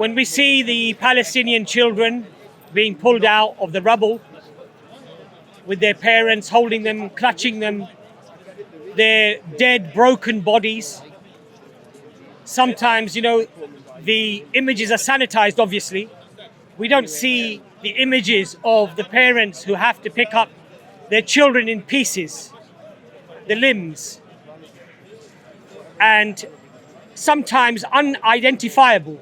When we see the Palestinian children being pulled out of the rubble with their parents holding them, clutching them, their dead, broken bodies. Sometimes, the images are sanitized, obviously. We don't see the images of the parents who have to pick up their children in pieces, the limbs, and sometimes unidentifiable.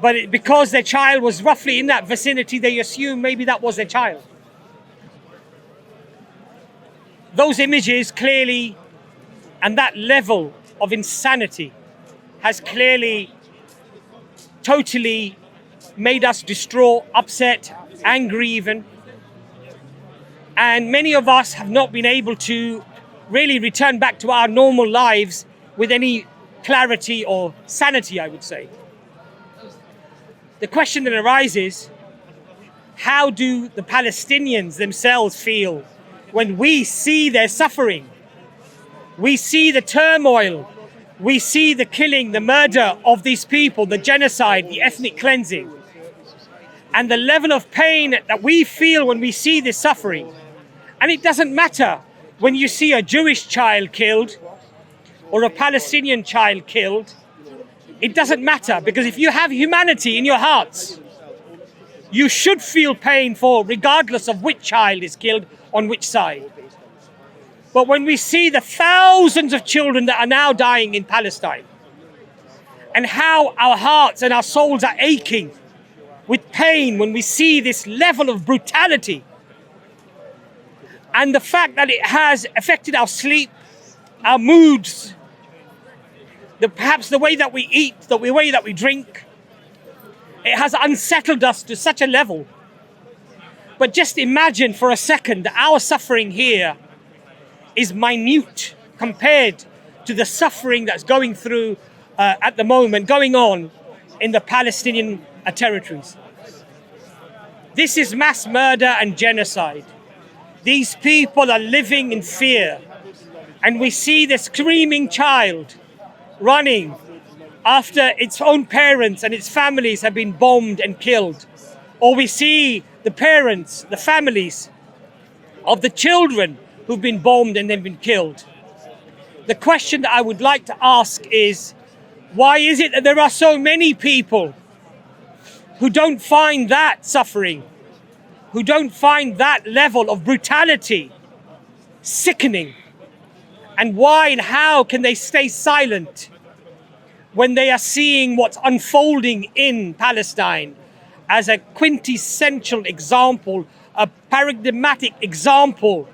But because their child was roughly in that vicinity, they assume maybe that was their child. Those images clearly, and that level of insanity has clearly, totally made us distraught, upset, angry even. And many of us have not been able to really return back to our normal lives with any clarity or sanity, I would say. The question that arises, how do the Palestinians themselves feel when we see their suffering? We see the turmoil, we see the killing, the murder of these people, the genocide, the ethnic cleansing, and the level of pain that we feel when we see this suffering. And it doesn't matter when you see a Jewish child killed or a Palestinian child killed. It doesn't matter, because if you have humanity in your hearts, you should feel pain for regardless of which child is killed on which side. But when we see the thousands of children that are now dying in Palestine, and how our hearts and our souls are aching with pain when we see this level of brutality, and the fact that it has affected our sleep, our moods, perhaps the way that we eat, the way that we drink, it has unsettled us to such a level. But just imagine for a second that our suffering here is minute compared to the suffering that's going through at the moment, going on in the Palestinian territories. This is mass murder and genocide. These people are living in fear. And we see the screaming child running after its own parents and its families have been bombed and killed. Or we see the parents, the families of the children who've been bombed and then been killed. The question that I would like to ask is, why is it that there are so many people who don't find that suffering, who don't find that level of brutality sickening? And why and how can they stay silent when they are seeing what's unfolding in Palestine as a quintessential example, a paradigmatic example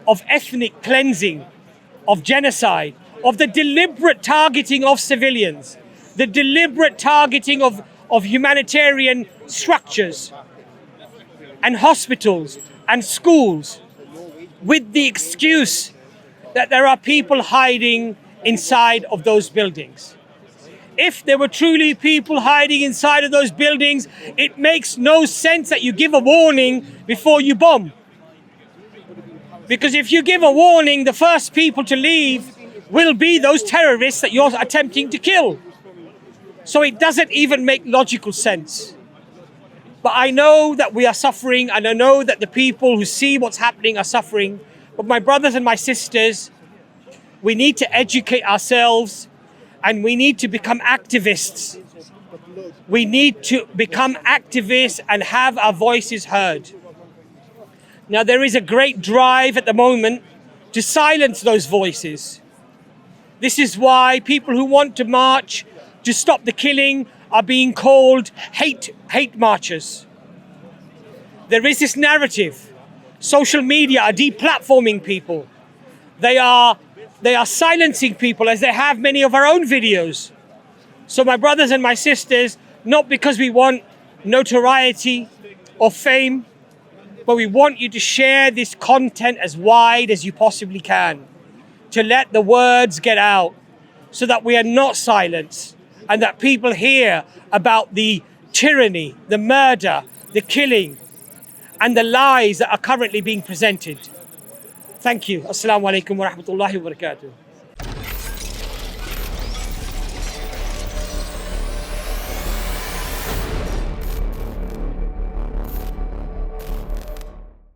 of ethnic cleansing, of genocide, of the deliberate targeting of civilians, the deliberate targeting of humanitarian structures and hospitals and schools, with the excuse that there are people hiding inside of those buildings. If there were truly people hiding inside of those buildings, it makes no sense that you give a warning before you bomb. Because if you give a warning, the first people to leave will be those terrorists that you're attempting to kill. So it doesn't even make logical sense. But I know that we are suffering, and I know that the people who see what's happening are suffering. But my brothers and my sisters, we need to educate ourselves, and we need to become activists. We need to become activists and have our voices heard. Now, there is a great drive at the moment to silence those voices. This is why people who want to march to stop the killing are being called hate marchers. There is this narrative. Social media are deplatforming people. They are silencing people, as they have many of our own videos. So my brothers and my sisters, not because we want notoriety or fame, but we want you to share this content as wide as you possibly can, to let the words get out so that we are not silenced, and that people hear about the tyranny, the murder, the killing, and the lies that are currently being presented. Thank you. Assalamu alaikum wa rahmatullahi wa barakatuh.